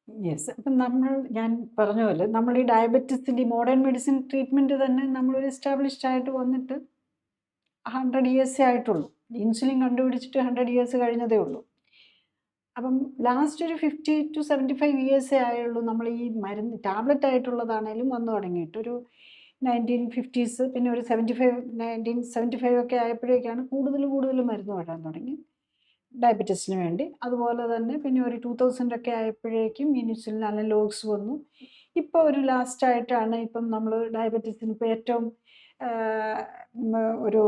Yes. അപ്പം ഞാൻ പറഞ്ഞ പോലെ നമ്മൾ ഈ ഡയബറ്റിസിൻ്റെ ഈ മോഡേൺ മെഡിസിൻ ട്രീറ്റ്മെൻറ്റ് തന്നെ നമ്മളൊരു എസ്റ്റാബ്ലിഷ്ഡ് ആയിട്ട് വന്നിട്ട് 100 ഇയേഴ്സേ ആയിട്ടുള്ളൂ. ഇൻസുലിൻ കണ്ടുപിടിച്ചിട്ട് 100 ഇയേഴ്സ് കഴിഞ്ഞതേ ഉള്ളൂ. അപ്പം ലാസ്റ്റ് ഒരു 50-75 ഇയേഴ്സേ ആയുള്ളൂ നമ്മൾ ഈ മരുന്ന് ടാബ്ലറ്റ് ആയിട്ടുള്ളതാണേലും വന്നു തുടങ്ങിയിട്ട്. ഒരു 1950s പിന്നെ ഒരു 1975 ഒക്കെ ആയപ്പോഴേക്കാണ് കൂടുതൽ മരുന്ന് വരാൻ തുടങ്ങി ഡയബറ്റീസിന് വേണ്ടി. അതുപോലെ തന്നെ പിന്നെ ഒരു 2000 ഒക്കെ ആയപ്പോഴേക്കും ഇൻസുലിൻ അനലോഗ്സ് വന്നു. ഇപ്പോൾ ഒരു ലാസ്റ്റായിട്ടാണ് ഇപ്പം നമ്മൾ ഡയബറ്റീസിന് ഇപ്പോൾ ഏറ്റവും ഒരു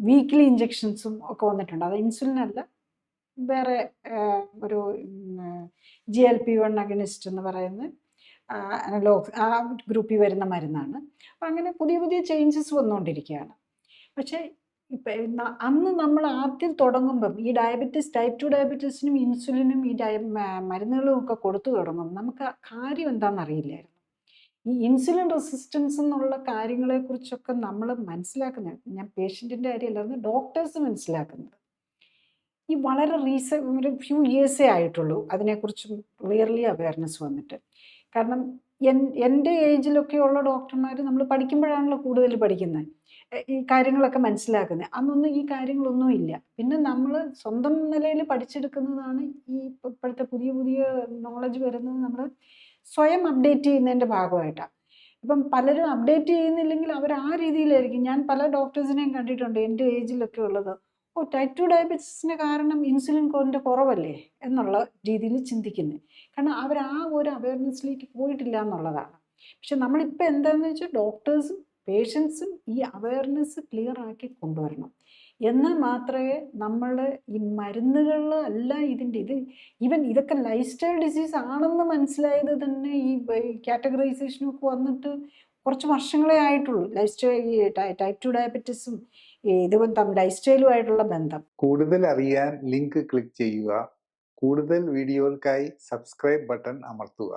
വീക്ക്ലി ഇഞ്ചെക്ഷൻസും ഒക്കെ വന്നിട്ടുണ്ട്. അത് ഇൻസുലിൻ അല്ല, വേറെ ഒരു GLP-1 അഗനിസ്റ്റ് എന്ന് പറയുന്ന അനലോഗ് ആ ഗ്രൂപ്പിൽ വരുന്ന മരുന്നാണ്. അപ്പം അങ്ങനെ പുതിയ ചേഞ്ചസ് വന്നുകൊണ്ടിരിക്കുകയാണ്. പക്ഷേ ഇപ്പം അന്ന് നമ്മൾ ആദ്യം തുടങ്ങുമ്പം ഈ ടൈപ്പ് 2 ഡയബറ്റീസിനും ഇൻസുലിനും ഈ മരുന്നുകളും ഒക്കെ കൊടുത്തു തുടങ്ങും നമുക്ക് കാര്യം എന്താണെന്ന് അറിയില്ലായിരുന്നു. ഈ ഇൻസുലിൻ റെസിസ്റ്റൻസ് എന്നുള്ള കാര്യങ്ങളെക്കുറിച്ചൊക്കെ നമ്മൾ മനസ്സിലാക്കുന്നത്, ഞാൻ പേഷ്യൻറ്റിൻ്റെ കാര്യമല്ലായിരുന്നു, ഡോക്ടേഴ്സ് മനസ്സിലാക്കുന്നത് ഈ വളരെ ഒരു ഫ്യൂ ഇയേഴ്സേ ആയിട്ടുള്ളൂ അതിനെക്കുറിച്ചും ക്ലിയർലി അവയർനെസ് വന്നിട്ട്. കാരണം എൻ്റെ ഏജിലൊക്കെയുള്ള ഡോക്ടർമാർ നമ്മൾ പഠിക്കുമ്പോഴാണല്ലോ കൂടുതൽ പഠിക്കുന്നത്, ഈ കാര്യങ്ങളൊക്കെ മനസ്സിലാക്കുന്നത്. അന്നൊന്നും ഈ കാര്യങ്ങളൊന്നും ഇല്ല. പിന്നെ നമ്മൾ സ്വന്തം നിലയിൽ പഠിച്ചെടുക്കുന്നതാണ് ഈ ഇപ്പോഴത്തെ പുതിയ നോളജ് വരുന്നത് നമ്മൾ സ്വയം അപ്ഡേറ്റ് ചെയ്യുന്നതിൻ്റെ ഭാഗമായിട്ടാണ്. ഇപ്പം പലരും അപ്ഡേറ്റ് ചെയ്യുന്നില്ലെങ്കിൽ അവർ ആ രീതിയിലായിരിക്കും. ഞാൻ പല ഡോക്ടേഴ്സിനെയും കണ്ടിട്ടുണ്ട് എൻ്റെ ഏജിലൊക്കെ ഉള്ളത്, ടൈപ്പ് 2 ഡയബറ്റീസിന് കാരണം ഇൻസുലിൻ കുറവല്ലേ എന്നുള്ള രീതിയിൽ ചിന്തിക്കുന്നത്. കാരണം അവർ ആ ഒരു അവയർനെസ്സിലേക്ക് പോയിട്ടില്ല എന്നുള്ളതാണ്. പക്ഷെ നമ്മളിപ്പോൾ എന്താണെന്ന് വെച്ചാൽ ഡോക്ടേഴ്സും പേഷ്യൻസും ഈ അവയർനെസ് ക്ലിയർ ആക്കി കൊണ്ടുവരണം. എന്നാൽ മാത്രമേ നമ്മൾ ഈ മരുന്നുകളിൽ അല്ല ഈവൻ ഇതൊക്കെ ലൈഫ് സ്റ്റൈൽ ഡിസീസ് ആണെന്ന് മനസ്സിലായത് തന്നെ ഈ കാറ്റഗറൈസേഷനൊക്കെ വന്നിട്ട് കുറച്ച് വർഷങ്ങളേ ആയിട്ടുള്ളൂ. ടൈപ്പ് 2 ഡയബറ്റീസും ഇതും ലൈഫ് സ്റ്റൈലുമായിട്ടുള്ള ബന്ധം. കൂടുതൽ അറിയാൻ ലിങ്ക് ക്ലിക്ക് ചെയ്യുക. കൂടുതൽ വീഡിയോകൾക്കായി സബ്സ്ക്രൈബ് ബട്ടൺ അമർത്തുക.